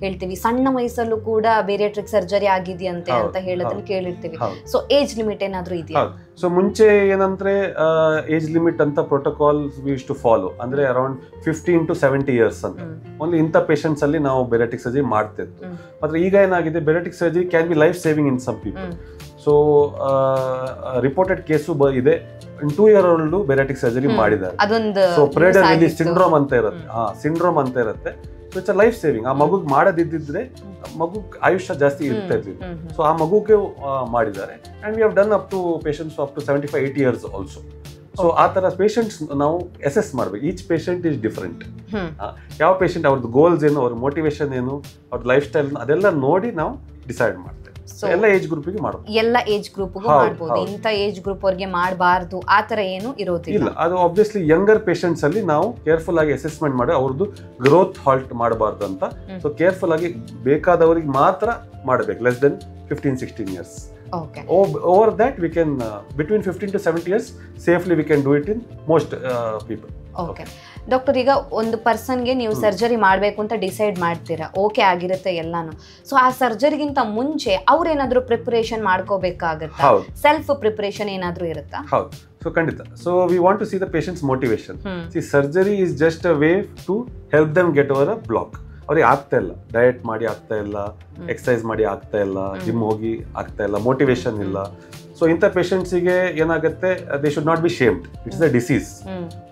ಹೇಳ್ತೀವಿ ಸಣ್ಣ ವಯಸ್ಸಲ್ಲೂ ಕೂಡ ಬೇರಿಯಾಟ್ರಿಕ್ ಸರ್ಜರಿ ಆಗಿದೆಯಂತೆ ಅಂತ ಹೇಳೋದನ್ನ ಕೇಳಿರ್ತೀವಿ. ಸೊ ಏಜ್ ಲಿಮಿಟ್ ಏನಾದ್ರೂ ಇದೆಯಾ? ಸೊ ಮುಂಚೆ ಏನಂದ್ರೆ ಏಜ್ ಲಿಮಿಟ್ ಅಂತ protocol we use to follow, ಅಂದ್ರೆ ಅರೌಂಡ್ 15 to 70 years ಅಂತ ಓನ್ಲಿ ಇಂಥ ಪೇಷಂಟ್ಸ್ ಅಲ್ಲಿ ನಾವು ಬೇರಿಯಾಟ್ರಿಕ್ ಸರ್ಜರಿ ಮಾಡ್ತಿತ್ತು. ಮಾತ್ರ ಈಗ ಏನಾಗಿದೆ, bariatric surgery can be life saving in some people. So reported case ಇದೆ, 2-year-old ಬೇರಿಯಾಟ್ರಿಕ್ ಸರ್ಜರಿ ಮಾಡಿದ್ದಾರೆ. ಸೊ ಪ್ರೇಡರ್ ರಿಲೀಸ್ ಸಿಂಡ್ರೋಮ್ ಅಂತ ಇರುತ್ತೆ. So it's life saving. ಆ ಮಗುಗೆ ಮಾಡದಿದ್ದಿದ್ರೆ ಮಗು ಆಯುಷ್ಯ ಜಾಸ್ತಿ ಇರ್ತಾ ಇರ್ಲಿಲ್ಲ. ಸೊ ಆ ಮಗುಗೆ ಮಾಡಿದ್ದಾರೆ. And we have done up to patients up to 75-80 years also. So ಆ ತರ ಪೇಷಂಟ್ಸ್ ನಾವು ಅಸೆಸ್ ಮಾಡ್ಬೇಕು. Each patient is different. ಯಾವ ಪೇಷಂಟ್ ಅವ್ರದ್ದು ಗೋಲ್ಸ್ ಏನು, ಅವ್ರ ಮೋಟಿವೇಶನ್ ಏನು, ಅವ್ರ ಲೈಫ್ ಸ್ಟೈಲ್ ಅದೆಲ್ಲ ನೋಡಿ ನಾವು ಡಿಸೈಡ್ ಮಾಡ್ತೇವೆ. ಎಲ್ಲ ಏಜ್ ಗ್ರೂಪ್ಗೆ ಮಾಡಬಹುದು, ಎಲ್ಲ ಏಜ್ ಗ್ರೂಪ್ಗೂ ಮಾಡಬಹುದು. ಇಂಥ ಏಜ್ ಗ್ರೂಪ್ ಅವ್ರಿಗೆ ಮಾಡಬಾರ್ದು ಆ ತರ ಏನು ಇರೋದಿಲ್ಲ. ಅದು ಆಬ್ವಿಯಸ್ಲಿ ಯಂಗರ್ ಪೇಷಂಟ್ಸ್ ಅಲ್ಲಿ ನಾವು ಕೇರ್ಫುಲ್ ಆಗಿ ಅಸೆಸ್ಮೆಂಟ್ ಮಾಡಿ ಅವ್ರದ್ದು ಗ್ರೋತ್ ಹಾಲ್ಟ್ ಮಾಡಬಾರ್ದು ಅಂತ. ಸೊ ಕೇರ್ಫುಲ್ ಆಗಿ ಬೇಕಾದವರಿಗೆ ಮಾತ್ರ ಮಾಡಬೇಕು. Less than 15-16 years. Over that we can between 15 to 70 years safely we can do it in most people. Okay doctor, ಈಗ ಒಂದು ಪರ್ಸನ್ಗೆ ನೀವು ಸರ್ಜರಿ ಮಾಡಬೇಕು ಅಂತ ಡಿಸೈಡ್ ಮಾಡ್ತೀರಾ, ಓಕೆ ಆಗಿರುತ್ತೆ ಎಲ್ಲಾನು. ಸೊ ಆ ಸರ್ಜರಿಗಿಂತ ಮುಂಚೆ ಅವ್ರೇನಾದ್ರೂ ಪ್ರಿಪರೇಷನ್ ಮಾಡ್ಕೋಬೇಕಾಗತ್ತಾ? ಸೆಲ್ಫ್ ಪ್ರಿಪರೇಷನ್ ಏನಾದ್ರೂ ಇರುತ್ತಾ? ಹೌದು. ಸೊ ಖಂಡಿತ. So we want to see the patients motivation. See surgery is just a way to help them get over a block. ಅವ್ರಿಗೆ ಆಗ್ತಾ ಇಲ್ಲ, ಡಯಟ್ ಮಾಡಿ ಆಗ್ತಾ ಇಲ್ಲ, ಎಕ್ಸಸೈಸ್ ಮಾಡಿ ಆಗ್ತಾ ಇಲ್ಲ, ಜಿಮ್ ಹೋಗಿ ಆಗ್ತಾ ಇಲ್ಲ, ಮೋಟಿವೇಶನ್ ಇಲ್ಲ. ಸೊ ಇಂಥ ಪೇಷಂಟ್ಸಿಗೆ ಏನಾಗುತ್ತೆ, they should not be shamed. It's a disease.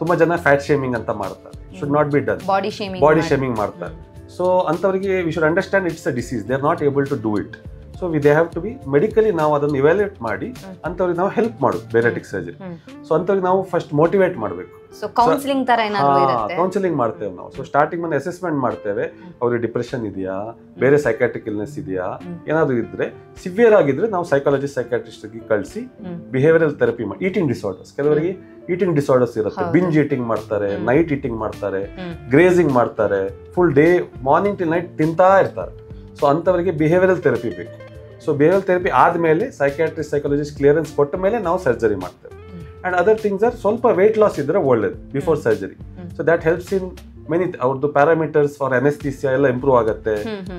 ತುಂಬಾ ಜನ ಫ್ಯಾಟ್ ಶೇಮಿಂಗ್ ಅಂತ ಮಾಡ್ತಾರೆ. Should not be done. Body shaming ಮಾಡ್ತಾರೆ. ಸೊ ಅಂತವರಿಗೆ we should understand it's a disease. They are not able to do it. So they have to be medically ನಾವು ಅದನ್ನು evaluate ಮಾಡಿ ಅಂತವ್ರಿಗೆ ನಾವು ಹೆಲ್ಪ್ ಮಾಡೋದು ಬೇರಿಯಾಟ್ರಿಕ್ ಸರ್ಜರಿ. ಸೊ ಅಂತವ್ರಿಗೆ ನಾವು ಫಸ್ಟ್ ಮೋಟಿವೇಟ್ ಮಾಡಬೇಕು. ಕೌನ್ಸಿಲಿಂಗ್ ತರ ಏನಾದರೂ ಇರುತ್ತೆ? ಕೌನ್ಸಿಲಿಂಗ್ ಮಾಡ್ತೇವೆ ನಾವು. ಸೊ ಸ್ಟಾರ್ಟಿಂಗ್ ಮನೆ ಅಸೆಸ್ಮೆಂಟ್ ಮಾಡ್ತೇವೆ. ಅವ್ರಿಗೆ ಡಿಪ್ರೆಷನ್ ಇದೆಯಾ, ಬೇರೆ ಸೈಕಾಟ್ರಿಕ್ ಇಲ್ನೆಸ್ ಇದೆಯಾ, ಏನಾದ್ರು ಇದ್ರೆ ಸಿವಿಯರ್ ಆಗಿದ್ರೆ ನಾವು ಸೈಕಾಲಜಿಸ್ಟ್ ಸೈಕಾಟ್ರಿಸ್ಟ್ ಕಳಿಸಿ ಬಿಹೇವಿಯರಲ್ ಥೆರಪಿ ಮಾಡಿ. ಈಟಿಂಗ್ ಡಿಸಾರ್ಡರ್ಸ್, ಕೆಲವರಿಗೆ ಈಟಿಂಗ್ ಡಿಸಾರ್ಡರ್ಸ್ ಇರುತ್ತೆ. ಬಿಂಜ್ ಈಟಿಂಗ್ ಮಾಡ್ತಾರೆ, ನೈಟ್ ಈಟಿಂಗ್ ಮಾಡ್ತಾರೆ, ಗ್ರೇಸಿಂಗ್ ಮಾಡ್ತಾರೆ, full day morning till night ತಿಂತಾ ಇರ್ತಾರೆ. ಸೊ ಅಂತವರಿಗೆ ಬಿಹೇವಿಯರಲ್ ಥೆರಪಿ ಬೇಕು. ಸೊ ಬಿಹೇವಿಯರಲ್ ಥೆರಪಿ ಆದ್ಮೇಲೆ ಸೈಕಾಟ್ರಿಸ್ಟ್ ಸೈಕಾಲಜಿಸ್ಟ್ ಕ್ಲಿಯರೆನ್ಸ್ ಕೊಟ್ಟ ಮೇಲೆ ನಾವು ಸರ್ಜರಿ ಮಾಡ್ತೇವೆ. ಅಂಡ್ ಅದರ್ ಥಿಂಗ್ಸ್ ಆರ್ ಸ್ವಲ್ಪ ವೇಟ್ ಲಾಸ್ ಇದ್ರೆ ಒಳ್ಳೇದು before surgery. So that helps in many. ಅವ್ರದ್ದು ಪ್ಯಾರಾಮೀಟರ್ಸ್ ಫಾರ್ ಅನೆಸ್ಥೀಸಿಯಾ ಎಲ್ಲ ಇಂಪ್ರೂವ್ ಆಗುತ್ತೆ,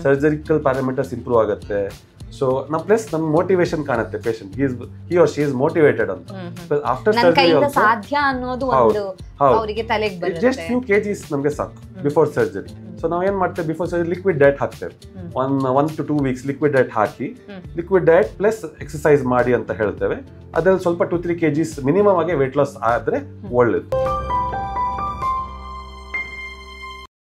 ಸರ್ಜರಿಕಲ್ ಪ್ಯಾರಾಮೀಟರ್ಸ್ ಇಂಪ್ರೂವ್ ಆಗುತ್ತೆ. ಸೊ ನಮ್ಮ ಪ್ಲಸ್ ನಮ್ ಮೋಟಿವೇಶನ್ ಕಾಣುತ್ತೆ patient, he or she is motivated ಅಂತ. ಆಫ್ಟರ್ ಸರ್ಜರಿ ಸಾಧ್ಯ ಅನ್ನೋದು ಒಂದು ಅವರಿಗೆ ತಲೆಗೆ ಬರುತ್ತೆ. ಜಸ್ಟ್ ಫ್ಯೂ kgs ನಮಗೆ ಸಾಕು ಬಿಫೋರ್ ಸರ್ಜರಿ. ಸೊ ನಾವು ಏನ್ ಮಾಡ್ತೇವೆ, ಬಿಫೋರ್ ಸರ್ಜರಿ ಲಿಕ್ವಿಡ್ ಡಯಟ್ ಹಾಕ್ತೇವೆ. 1 to 2 weeks liquid diet hockey, liquid diet plus exercise ಮಾಡಿ ಅಂತ ಹೇಳ್ತೇವೆ. ಅದ್ರಲ್ಲಿ ಸ್ವಲ್ಪ 2-3 kgs ಮಿನಿಮಮ್ ಆಗಿ ವೇಟ್ ಲಾಸ್ ಆದ್ರೆ ಒಳ್ಳೇದು.